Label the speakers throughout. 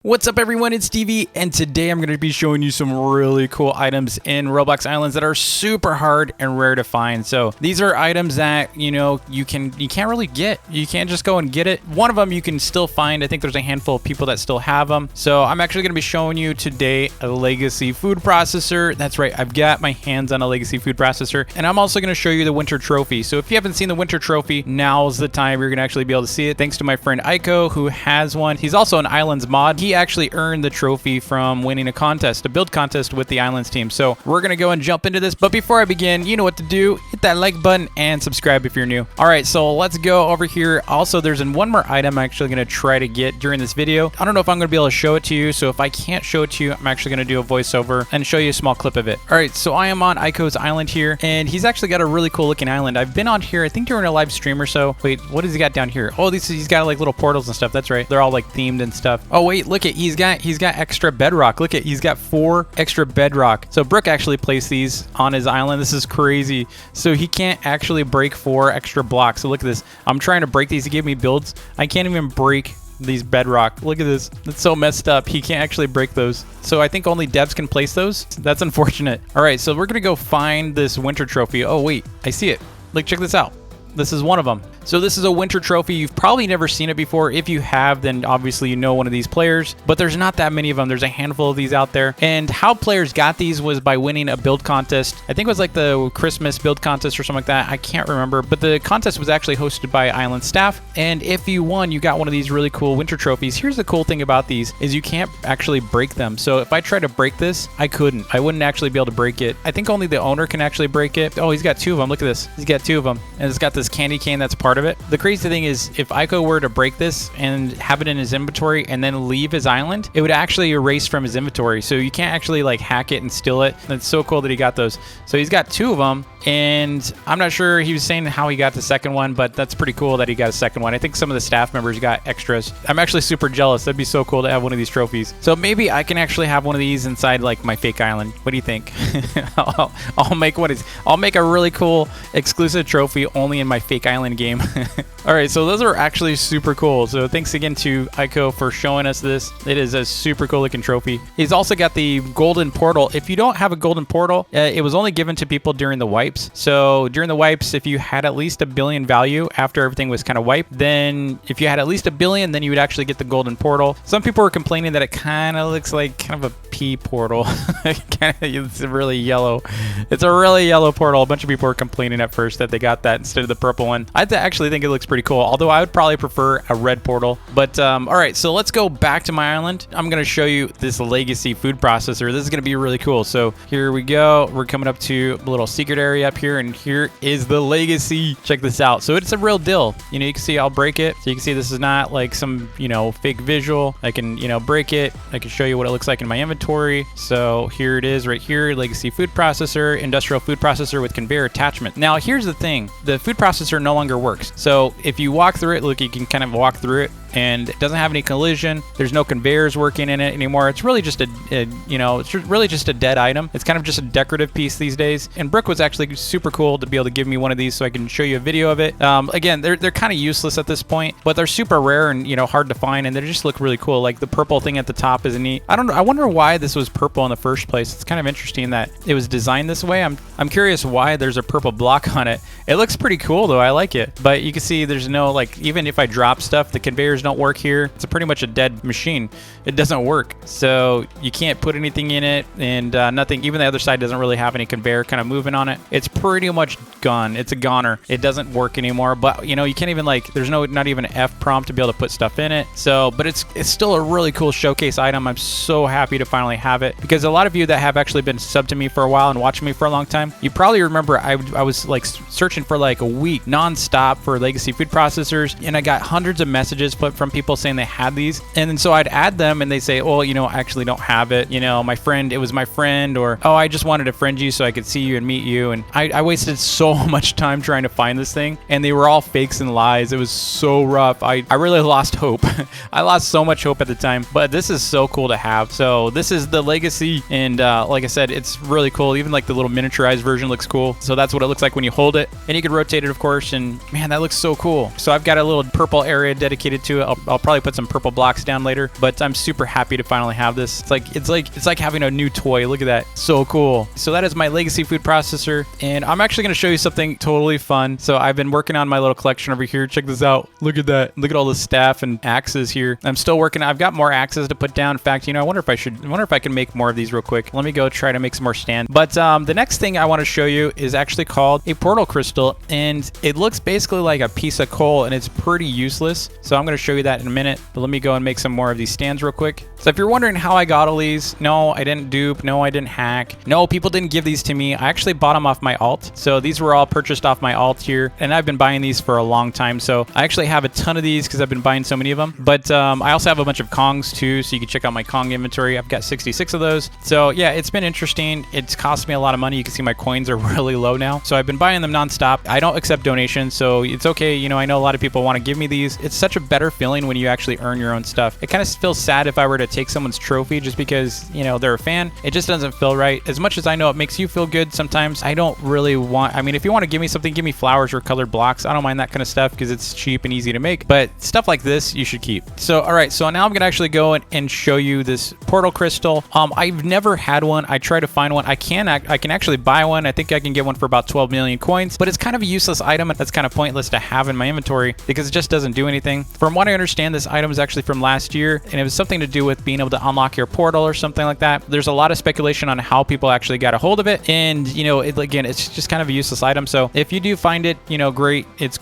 Speaker 1: What's up everyone, it's Stevie, and today I'm going to be showing you some really cool items in Roblox Islands that are super hard and rare to find. So these are items that, you can't really get. You can't just go and get it. One of them you can still find. I think there's a handful of people that still have them. So I'm actually going to be showing you today a legacy food processor. That's right, I've got my hands on a legacy food processor, and I'm also going to show you the winter trophy. So if you haven't seen the winter trophy, now's the time you're going to actually be able to see it, thanks to my friend Aiko, who has one. He's also an Islands mod. He actually earned the trophy from winning a contest, a build contest with the Islands team. So we're gonna go and jump into this, but before I begin, you know what to do. Hit that like button and subscribe if you're new. All right, so let's go over here. Also, there's one more item I'm actually gonna try to get during this video. I don't know if I'm gonna be able to show it to you, so if I can't show it to you, I'm actually gonna do a voiceover and show you a small clip of it. All right, so I am on Aiko's island here, and he's actually got a really cool looking island. I've been on here, I think during a live stream or so. Wait, what does he got down here? Oh, he's got like little portals and stuff. That's right, they're all like themed and stuff. Oh wait, look at, he's got extra bedrock. Look at, he's got 4 extra bedrock. So Brooke actually placed these on his island. This is crazy. So he can't actually break 4 extra blocks. So look at this. I'm trying to break these. He gave me builds. I can't even break these bedrock. Look at this. It's so messed up. He can't actually break those. So I think only devs can place those. That's unfortunate. All right, so we're gonna go find this winter trophy. Oh wait, I see it. Like, check this out. This is one of them. So this is a winter trophy. You've probably never seen it before. If you have, then obviously you know one of these players, but there's not that many of them. There's a handful of these out there. And how players got these was by winning a build contest. I think it was like the Christmas build contest or something like that. I can't remember, but the contest was actually hosted by Island staff. And if you won, you got one of these really cool winter trophies. Here's the cool thing about these is you can't actually break them. So if I try to break this, I couldn't. I wouldn't actually be able to break it. I think only the owner can actually break it. Oh, he's got 2 of them. Look at this. He's got 2 of them. And it's got this candy cane that's part of it. The crazy thing is, if Aiko were to break this and have it in his inventory and then leave his island, it would actually erase from his inventory. So you can't actually like hack it and steal it. It's so cool that he got those. So he's got 2 of them, and I'm not sure he was saying how he got the second one, but that's pretty cool that he got a second one. I think some of the staff members got extras. I'm actually super jealous. That'd be so cool to have one of these trophies. So maybe I can actually have one of these inside like my fake island. What do you think? I'll make a really cool exclusive trophy only in my fake island game. All right, so those are actually super cool. So thanks again to Aiko for showing us this. It is a super cool looking trophy. He's also got the golden portal. If you don't have a golden portal, it was only given to people during the wipes. So during the wipes, if you had at least 1 billion value after everything was kind of wiped, then if you had at least 1 billion, then you would actually get the golden portal. Some people were complaining that it kind of looks like kind of a pea portal. It's really yellow. It's a really yellow portal. A bunch of people were complaining at first that they got that instead of the purple one. I actually think it looks pretty cool, although I would probably prefer a red portal. But all right, so let's go back to my island. I'm gonna show you this legacy food processor. This is gonna be really cool. So here we go. We're coming up to a little secret area up here, and here is the legacy. Check this out. So it's a real deal. You can see I'll break it. So you can see this is not like some fake visual. I can break it. I can show you what it looks like in my inventory. So here it is right here. Legacy food processor, industrial food processor with conveyor attachment. Now here's the thing. The food processor no longer works. So if you walk through it, look, you can kind of walk through it, and it doesn't have any collision. There's no conveyors working in it anymore. It's really just it's really just a dead item. It's kind of just a decorative piece these days. And Brooke was actually super cool to be able to give me one of these so I can show you a video of it. Again, they're kind of useless at this point, but they're super rare and hard to find, and they just look really cool. Like the purple thing at the top is neat. I don't know. I wonder why this was purple in the first place. It's kind of interesting that it was designed this way. I'm curious why there's a purple block on it. It looks pretty cool though. I like it, but you can see there's no, like, even if I drop stuff, the conveyors don't work here. It's pretty much a dead machine. It doesn't work, so you can't put anything in it, and nothing. Even the other side doesn't really have any conveyor kind of moving on it. It's pretty much gone. It's a goner. It doesn't work anymore. But you can't even, like, there's not even an F prompt to be able to put stuff in it. So, but it's still a really cool showcase item. I'm so happy to finally have it, because a lot of you that have actually been subbed to me for a while and watching me for a long time, you probably remember I was like searching for like a week nonstop for legacy food processors, and I got hundreds of messages from people saying they had these, and then so I'd add them and they say, oh, I actually don't have it. It was my friend, or oh, I just wanted to friend you so I could see you and meet you. And I wasted so much time trying to find this thing, and they were all fakes and lies. It was so rough. I really lost hope. I lost so much hope at the time, but this is so cool to have. So this is the legacy, and like I said, it's really cool. Even like the little miniaturized version looks cool. So that's what it looks like when you hold it, and you can rotate it, of course, and man, that looks so cool. So I've got a little purple area dedicated to too. I'll probably put some purple blocks down later, but I'm super happy to finally have this. It's like having a new toy. Look at that. So cool. So that is my legacy food processor, and I'm actually going to show you something totally fun. So I've been working on my little collection over here. Check this out. Look at that. Look at all the staff and axes here. I'm still working. I've got more axes to put down. In fact, you know, I wonder if I can make more of these real quick. Let me go try to make some more stands. But the next thing I want to show you is actually called a portal crystal, and it looks basically like a piece of coal, and it's pretty useless. So I'm going to show you that in a minute. But let me go and make some more of these stands real quick. So if you're wondering how I got all these, no, I didn't dupe. No, I didn't hack. No, people didn't give these to me. I actually bought them off my alt. So these were all purchased off my alt here, and I've been buying these for a long time. So I actually have a ton of these because I've been buying so many of them. But I also have a bunch of Kongs too, so you can check out my Kong inventory. I've got 66 of those. So yeah, it's been interesting. It's cost me a lot of money. You can see my coins are really low now. So I've been buying them nonstop. I don't accept donations, so it's okay. You know, I know a lot of people want to give me these. It's such a better feeling when you actually earn your own stuff. It kind of feels sad if I were to take someone's trophy just because, you know, they're a fan. It just doesn't feel right. As much as I know it makes you feel good sometimes, I don't really want, I mean, if you want to give me something, give me flowers or colored blocks. I don't mind that kind of stuff because it's cheap and easy to make, but stuff like this you should keep. So all right, so now I'm gonna actually go and show you this portal crystal. I've never had one. I try to find one. I can actually buy one. I think I can get one for about 12 million coins, but it's kind of a useless item. That's kind of pointless to have in my inventory because it just doesn't do anything. From what I understand, this item is actually from last year, and it was something to do with being able to unlock your portal or something like that. There's a lot of speculation on how people actually got a hold of it, and you know, again, it's just kind of a useless item. So if you do find it, you know, great. It's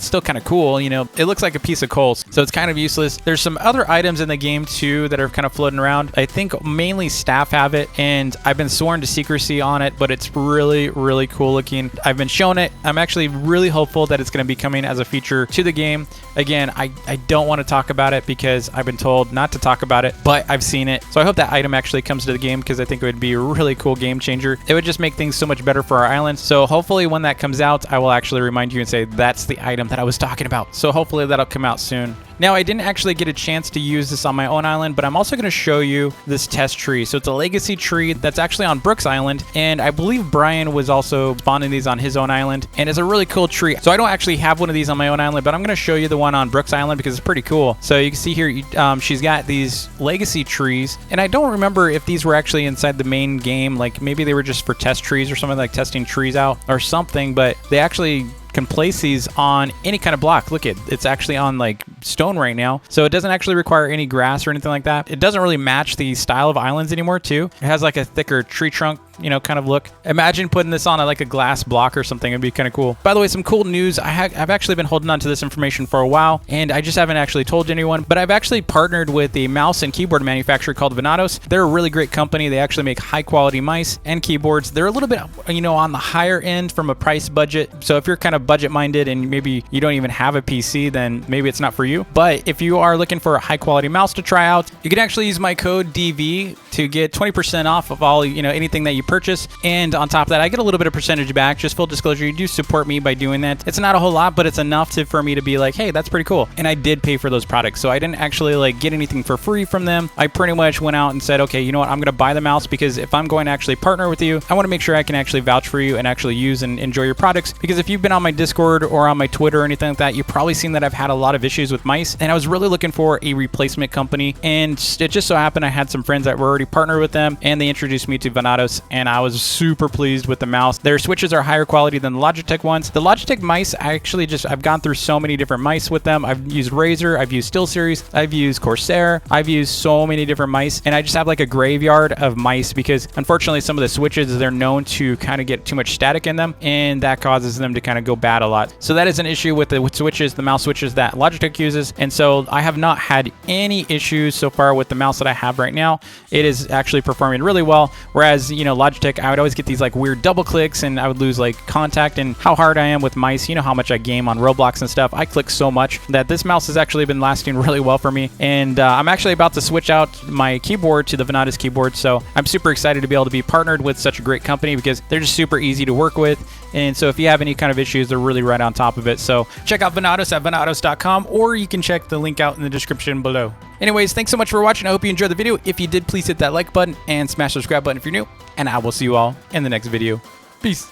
Speaker 1: still kind of cool. You know, it looks like a piece of coal, so it's kind of useless. There's some other items in the game too that are kind of floating around. I think mainly staff have it, and I've been sworn to secrecy on it, but it's really, really cool looking. I've been shown it. I'm actually really hopeful that it's going to be coming as a feature to the game. Again, I don't want to talk about it because I've been told not to talk about it, but I've seen it. So I hope that item actually comes to the game because I think it would be a really cool game changer. It would just make things so much better for our island. So hopefully when that comes out, I will actually remind you and say that's the item that I was talking about. So hopefully that'll come out soon. Now, I didn't actually get a chance to use this on my own island, but I'm also going to show you this test tree. So it's a legacy tree that's actually on Brooks Island, and I believe Brian was also spawning these on his own island, and it's a really cool tree. So I don't actually have one of these on my own island, but I'm going to show you the one on Brooks Island because it's pretty cool. So you can see here, she's got these legacy trees, and I don't remember if these were actually inside the main game. Like maybe they were just for test trees or something, like testing trees out or something, but they actually can place these on any kind of block. Look, it's actually on like stone right now, so it doesn't actually require any grass or anything like that. It doesn't really match the style of islands anymore too. It has like a thicker tree trunk, you know, kind of look. Imagine putting this on like a glass block or something. It'd be kind of cool. By the way, some cool news. I've actually been holding on to this information for a while, and I just haven't actually told anyone, but I've actually partnered with a mouse and keyboard manufacturer called Venatos. They're a really great company. They actually make high quality mice and keyboards. They're a little bit, you know, on the higher end from a price budget. So if you're kind of budget minded and maybe you don't even have a PC, then maybe it's not for you. But if you are looking for a high quality mouse to try out, you can actually use my code DV to get 20% off of all, you know, anything that you purchase. And on top of that, I get a little bit of percentage back. Just full disclosure, you do support me by doing that. It's not a whole lot, but it's enough for me to be like, hey, that's pretty cool. And I did pay for those products, so I didn't actually like get anything for free from them. I pretty much went out and said, okay, you know what, I'm gonna buy the mouse because if I'm going to actually partner with you, I want to make sure I can actually vouch for you and actually use and enjoy your products. Because if you've been on my Discord or on my Twitter or anything like that, you've probably seen that I've had a lot of issues with mice, and I was really looking for a replacement company. And it just so happened I had some friends that were already partnered with them, and they introduced me to Venatos, and I was super pleased with the mouse. Their switches are higher quality than the Logitech ones. The Logitech mice, I've gone through so many different mice with them. I've used Razer, I've used SteelSeries, I've used Corsair, I've used so many different mice, and I just have like a graveyard of mice because unfortunately some of the switches, they're known to kind of get too much static in them, and that causes them to kind of go bad a lot. So that is an issue with the switches, the mouse switches that Logitech uses, and so I have not had any issues so far with the mouse that I have right now. It is actually performing really well, whereas, you know, Logitech, I would always get these like weird double clicks and I would lose like contact. And how hard I am with mice, you know how much I game on Roblox and stuff, I click so much that this mouse has actually been lasting really well for me. And I'm actually about to switch out my keyboard to the Venatos keyboard, so I'm super excited to be able to be partnered with such a great company because they're just super easy to work with. And so if you have any kind of issues, they're really right on top of it. So check out Venatos at venatos.com, or you can check the link out in the description below. Anyways, thanks so much for watching. I hope you enjoyed the video. If you did, please hit that like button and smash the subscribe button if you're new. And I will see you all in the next video. Peace.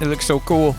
Speaker 1: It looks so cool.